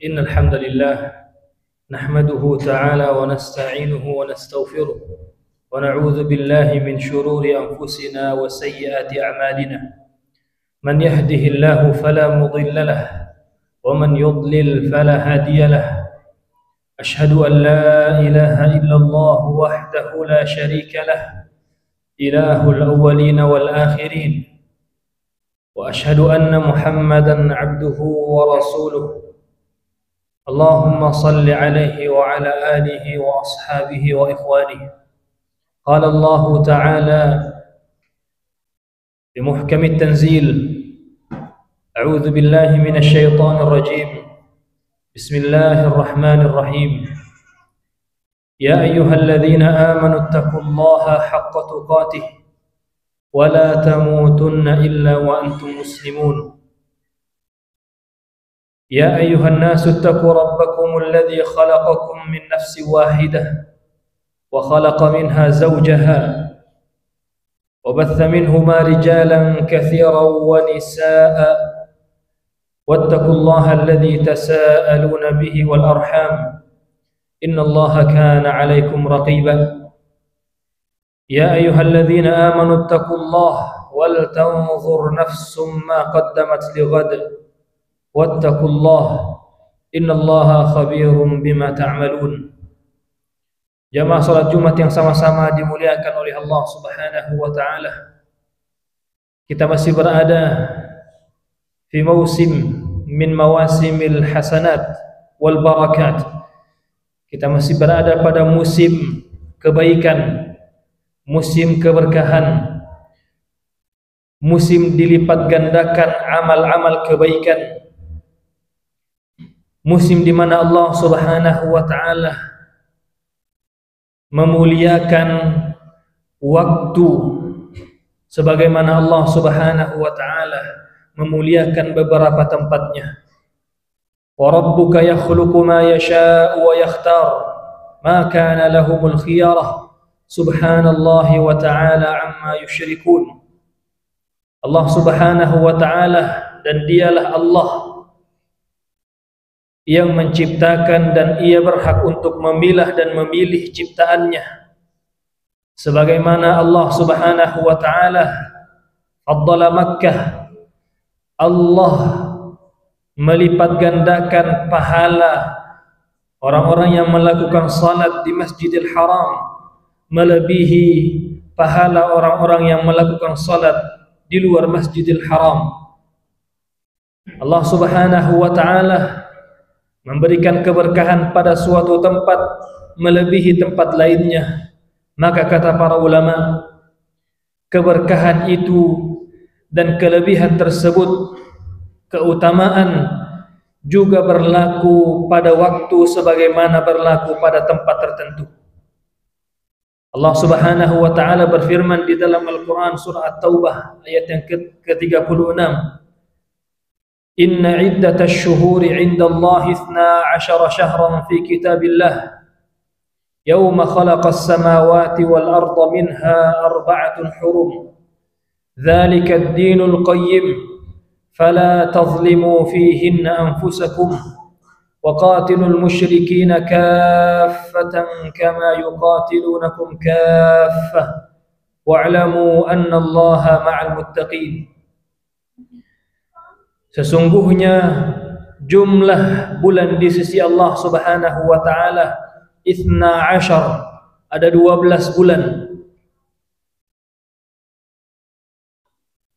إن الحمد لله نحمده تعالى ونستعينه ونستغفره ونعوذ بالله من شرور أنفسنا وسيئات أعمالنا. من يهده الله فلا مضل له ومن يضلل فلا هادي له. أشهد أن لا إله إلا الله وحده لا شريك له إله الأولين والآخرين، وأشهد أن محمدا عبده ورسوله. اللهم صل عليه وعلى آله وأصحابه وإخوانه. قال الله تعالى بمحكم التنزيل: أعوذ بالله من الشيطان الرجيم، بسم الله الرحمن الرحيم. يا أيها الذين آمنوا اتقوا الله حق تقاته ولا تموتن إلا وأنتم مسلمون. يا أيها الناس اتقوا ربكم الذي خلقكم من نفس واحدة وخلق منها زوجها وبث منهما رجالا كثيرا ونساء واتقوا الله الذي تساءلون به والأرحام إن الله كان عليكم رقيبا. يا أيها الذين آمنوا اتقوا الله ولتنظر نفس ما قدمت لغد واتقوا الله إن الله خبير بما تعملون. Jamaah salat Jumat yang sama-sama dimuliakan oleh Allah Subhanahu wa taala. Kita masih berada fi mausim min mawasimil hasanat wal barakat. Kita masih berada pada musim kebaikan, musim keberkahan, musim dilipat gandakan amal-amal kebaikan. Musim di mana Allah Subhanahu wa taala memuliakan waktu sebagaimana Allah Subhanahu wa taala memuliakan beberapa tempatnya. Wa rabbuka yakhluqu ma yasha'u wa yakhtar ma kana lahumul khiyarah subhanallahi wa ta'ala amma yusyrikun. Allah Subhanahu wa taala, dan dialah Allah yang menciptakan dan ia berhak untuk memilah dan memilih ciptaannya. Sebagaimana Allah Subhanahu wa taala faddala Makkah, Allah melipat gandakan pahala orang-orang yang melakukan salat di Masjidil Haram melebihi pahala orang-orang yang melakukan salat di luar Masjidil Haram. Allah Subhanahu wa taala memberikan keberkahan pada suatu tempat melebihi tempat lainnya. Maka kata para ulama, keberkahan itu dan kelebihan tersebut, keutamaan juga berlaku pada waktu sebagaimana berlaku pada tempat tertentu. Allah Subhanahu wa taala berfirman di dalam Al-Qur'an surah At-Taubah ayat yang ke-36, Inna iddatash syuhuri 'indallahi 12 syahran fi kitabillah yawma khalaqas samawati wal arda minha arba'atun hurum dzalika ad-dinul qayyim fala tadhlimu fihinna anfusakum wa qatilul musyrikina kaffatan kama yuqatilunakum kaffah wa'lamu anna Allaha ma'al muttaqin. Sesungguhnya jumlah bulan di sisi Allah Subhanahu wa taala 12, ada 12 bulan.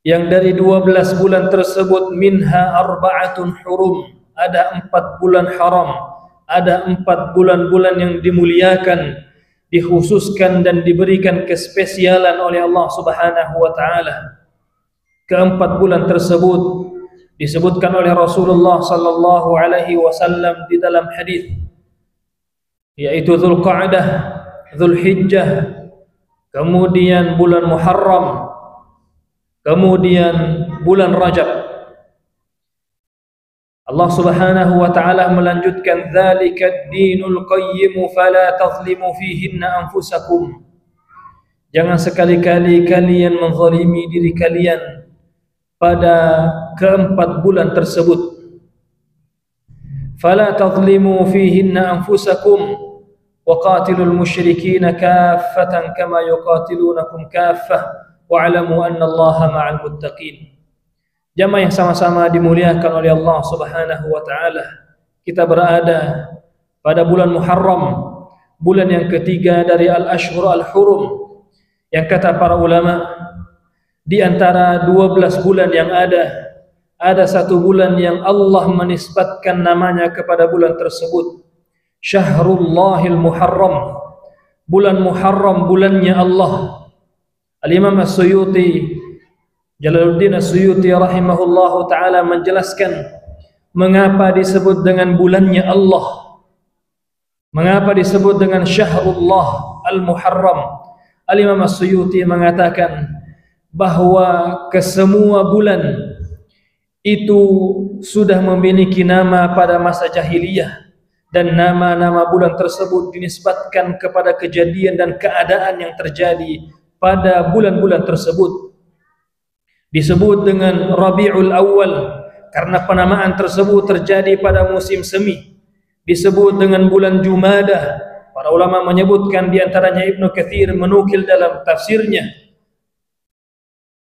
Yang dari 12 bulan tersebut minha arba'atun hurum, ada 4 bulan haram, ada 4 bulan-bulan yang dimuliakan, dikhususkan dan diberikan kespesialan oleh Allah Subhanahu wa taala. Keempat bulan tersebut disebutkan oleh Rasulullah sallallahu alaihi wasallam di dalam hadis, yaitu Dzulqa'dah, Dzulhijjah, kemudian bulan Muharram, kemudian bulan Rajab. Allah Subhanahu wa taala melanjutkan, dzalika ad-dinul qayyim fala tadhlimu fihinna anfusakum. Jangan sekali-kali kalian menzalimi diri kalian pada keempat bulan tersebut. fala tadhlimu fihinna anfusakum wa qatilul musyrikina kaffatan kama yuqatilunakum kaffah wa'lamu anna Allaha ma'al muttaqin. Jamaah yang sama-sama dimuliakan oleh Allah Subhanahu wa taala. Kita berada pada bulan Muharram, bulan yang ketiga dari al-ashhur al-hurum. Yang kata para ulama, di antara 12 bulan yang ada satu bulan yang Allah menisbatkan namanya kepada bulan tersebut, Syahrullahil Muharram. Bulan Muharram, bulannya Allah. Al-Imam As-Suyuti, Jalaluddin As-Suyuti rahimahullahu ta'ala menjelaskan mengapa disebut dengan bulannya Allah, mengapa disebut dengan Syahrullah Al-Muharram. Al-Imam As-Suyuti mengatakan bahwa kesemua bulan itu sudah memiliki nama pada masa jahiliyah, dan nama-nama bulan tersebut dinisbatkan kepada kejadian dan keadaan yang terjadi pada bulan-bulan tersebut. Disebut dengan Rabiul Awal karena penamaan tersebut terjadi pada musim semi. Disebut dengan bulan Jumadah. Para ulama menyebutkan, di antaranya Ibnu Katsir menukil dalam tafsirnya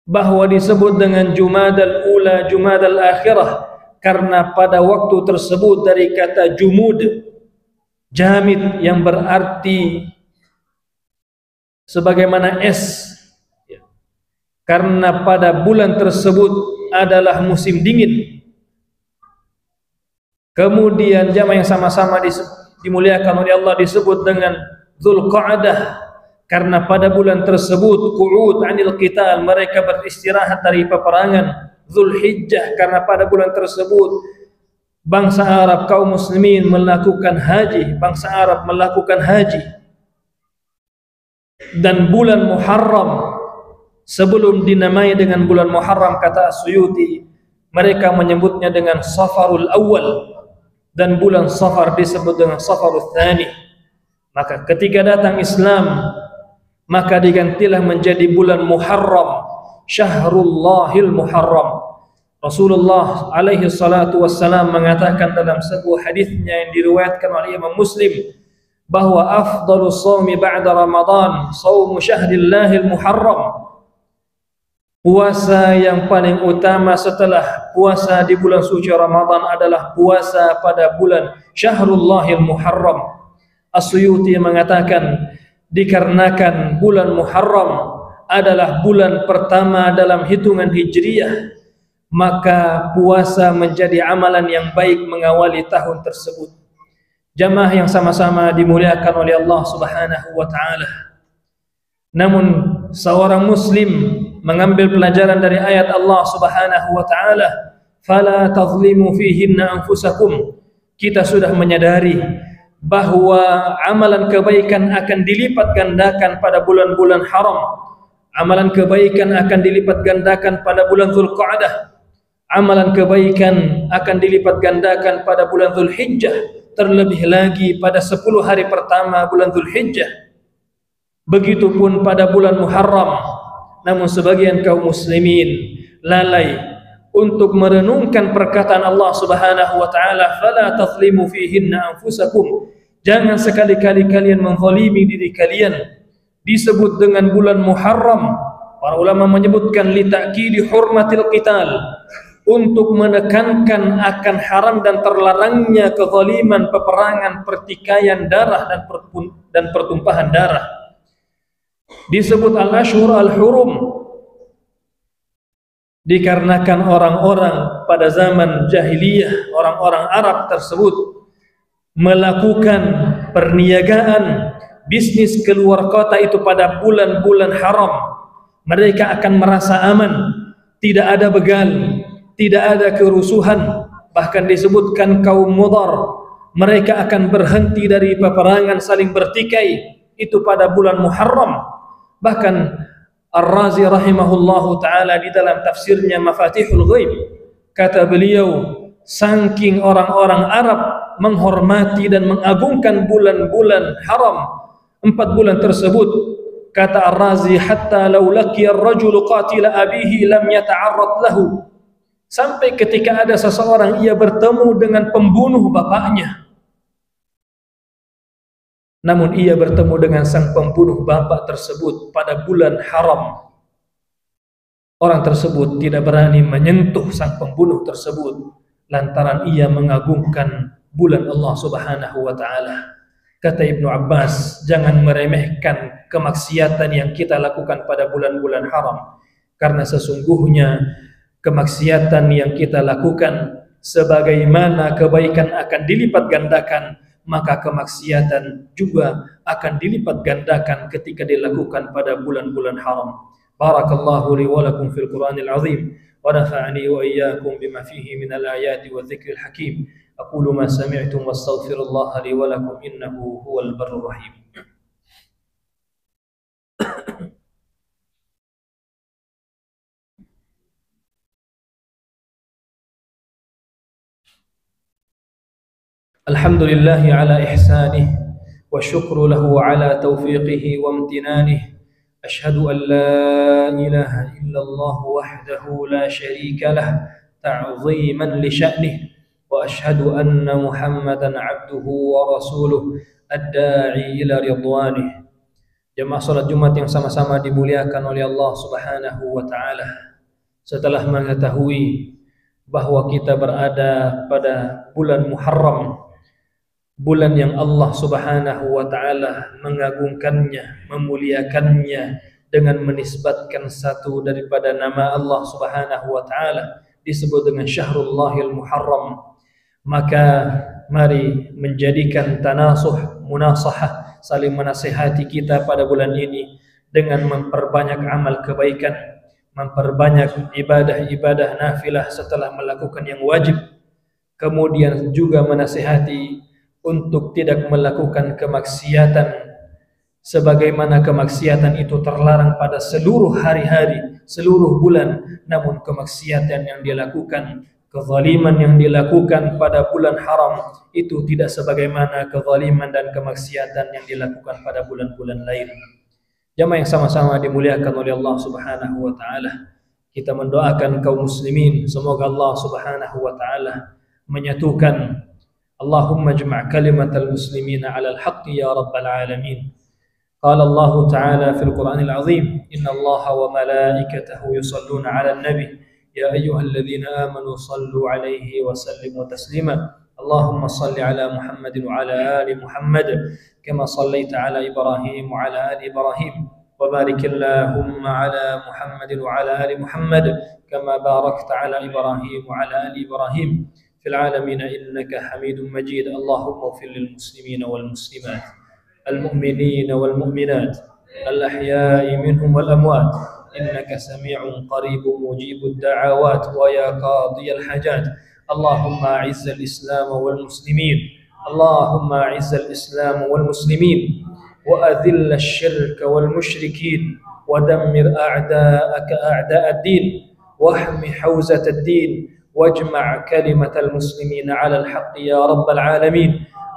bahwa disebut dengan Jumadal Ula, Jumadal Akhirah karena pada waktu tersebut dari kata jumud, jamid yang berarti sebagaimana es, karena pada bulan tersebut adalah musim dingin. Kemudian jamaah yang sama-sama dimuliakan oleh Allah disebut dengan Dzulqa'dah karena pada bulan tersebut qu'ud 'anil qital, mereka beristirahat dari peperangan. Dzulhijjah karena pada bulan tersebut bangsa Arab, kaum muslimin melakukan haji, bangsa Arab melakukan haji. Dan bulan Muharram, sebelum dinamai dengan bulan Muharram, kata As-Suyuti, mereka menyebutnya dengan Safarul Awal, dan bulan Safar disebut dengan Safarul Tsani. Maka ketika datang Islam, maka digantilah menjadi bulan Muharram, Syahrullahil Muharram. Rasulullah alaihi salatu wassalam mengatakan dalam sebuah hadisnya yang diriwayatkan oleh Imam Muslim bahwa afdalus shaumi ba'da Ramadan shaumu syahrillahil Muharram. Puasa yang paling utama setelah puasa di bulan suci Ramadan adalah puasa pada bulan Syahrullahil Muharram. As-Suyuti mengatakan dikarenakan bulan Muharram adalah bulan pertama dalam hitungan Hijriyah, maka puasa menjadi amalan yang baik mengawali tahun tersebut. Jamaah yang sama-sama dimuliakan oleh Allah Subhanahu wa taala. Namun seorang muslim mengambil pelajaran dari ayat Allah Subhanahu wa taala, fala tadhlimu fihinna anfusakum. Kita sudah menyadari bahwa amalan kebaikan akan dilipat gandakan pada bulan-bulan haram. Amalan kebaikan akan dilipat gandakan pada bulan Dzulqa'dah. Amalan kebaikan akan dilipat gandakan pada bulan Dzulhijjah, terlebih lagi pada 10 hari pertama bulan Dzulhijjah. Begitupun pada bulan Muharram. Namun sebagian kaum muslimin lalai untuk merenungkan perkataan Allah Subhanahu wa taala, fala tadhlimu fihinna anfusakum. Jangan sekali-kali kalian menzalimi diri kalian. Disebut dengan bulan Muharram, para ulama menyebutkan li ta'kidi hurmatil qital, untuk menekankan akan haram dan terlarangnya kezaliman, peperangan, pertikaian darah dan pertumpahan darah. Disebut al-ashhur al-hurum dikarenakan orang-orang pada zaman jahiliyah, orang-orang Arab tersebut melakukan perniagaan, bisnis keluar kota itu pada bulan-bulan haram. Mereka akan merasa aman, tidak ada begal, tidak ada kerusuhan. Bahkan disebutkan kaum Mudar, mereka akan berhenti dari peperangan saling bertikai itu pada bulan Muharram. Bahkan Ar-Razi rahimahullahu ta'ala di dalam tafsirnya Mafatihul Ghaib, kata beliau, saking orang-orang Arab menghormati dan mengagungkan bulan-bulan haram, 4 bulan tersebut, kata Ar-Razi, hatta law laqiya ar-rajulu qatila abihi lam yata'arrad lahu. Sampai ketika ada seseorang ia bertemu dengan pembunuh bapaknya, namun ia bertemu dengan sang pembunuh bapak tersebut pada bulan haram. Orang tersebut tidak berani menyentuh sang pembunuh tersebut lantaran ia mengagungkan bulan Allah Subhanahu wa taala. Kata Ibnu Abbas, jangan meremehkan kemaksiatan yang kita lakukan pada bulan-bulan haram, karena sesungguhnya kemaksiatan yang kita lakukan sebagaimana kebaikan akan dilipat gandakan, maka kemaksiatan juga akan dilipat gandakan ketika dilakukan pada bulan-bulan haram. Barakallahu li wa lakum fil Qur'anil azim wa nafa'ani wa iyyakum bima fihi minal ayati wa dzikril hakim. Aqulu ma sami'tum wastaghfirullaha li wa lakum innahu huwal barrur rahim. الحمد لله على إحسانه والشكر له على توفيقه وامتنانه أشهد أن لا إله إلا الله وحده لا شريك له تعظيما لشأنه وأشهد أن محمدا عبده ورسوله الداعي إلى رضوانه. Jemaah salat Jumat yang sama-sama dimuliakan oleh Allah Subhanahu wa taala. Setelah mengetahui bahwa kita berada pada bulan Muharram, bulan yang Allah Subhanahu wa taala mengagungkannya, memuliakannya dengan menisbatkan satu daripada nama Allah Subhanahu wa taala disebut dengan Syahrullahil Muharram, maka mari menjadikan tanasuh, munasahah, saling menasihati kita pada bulan ini dengan memperbanyak amal kebaikan, memperbanyak ibadah-ibadah nafilah setelah melakukan yang wajib, kemudian juga menasihati untuk tidak melakukan kemaksiatan sebagaimana kemaksiatan itu terlarang pada seluruh hari-hari, seluruh bulan. Namun kemaksiatan yang dilakukan, kezaliman yang dilakukan pada bulan haram itu tidak sebagaimana kezaliman dan kemaksiatan yang dilakukan pada bulan-bulan lain. Jamaah yang sama-sama dimuliakan oleh Allah Subhanahu wa taala, kita mendoakan kaum muslimin semoga Allah Subhanahu wa taala menyatukan. Allahumma jma' kalimatal muslimina 'alal haqqi ya rabbal alamin. Qala Allah ta'ala fil Qur'anil 'azim, innallaha wa malaikatahu yusalluna 'alan nabi ya ayyuhalladzina amanu sallu 'alaihi wa sallimu taslima. Allahumma salli 'ala Muhammadin wa 'ala ali Muhammad kama sallaita 'ala Ibrahim wa 'ala ali Ibrahim wa barik Allahumma 'ala Muhammadin wa 'ala ali Muhammad kama barakta 'ala Ibrahim wa 'ala ali Ibrahim في العالمين إنك حميد مجيد. اللهم اغفر للمسلمين والمسلمات المؤمنين والمؤمنات الأحياء منهم والأموات إنك سميع قريب مجيب الدعوات ويا قاضي الحاجات. اللهم أعز الإسلام والمسلمين، اللهم أعز الإسلام والمسلمين وأذل الشرك والمشركين ودمر أعداءك أعداء الدين واحم حوزة الدين واجمع كلمة المسلمين على الحق يا رب العالمين.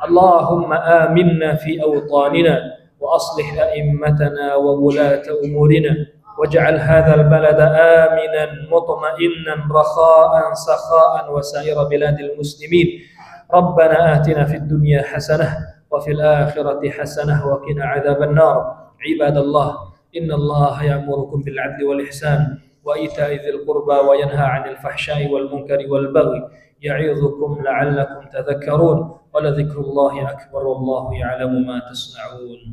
اللهم آمنا في أوطاننا وأصلح أئمتنا وولاة أمورنا واجعل هذا البلد آمنا مطمئنا رخاء سخاء وسائر بلاد المسلمين. ربنا آتنا في الدنيا حسنة وفي الآخرة حسنة وقنا عذاب النار. عباد الله، إن الله يأمركم بالعدل والإحسان وإيتاء ذي القربى وينهى عن الفحشاء والمنكر والبغي يعظكم لعلكم تذكرون ولذكر الله أكبر والله يعلم ما تصنعون.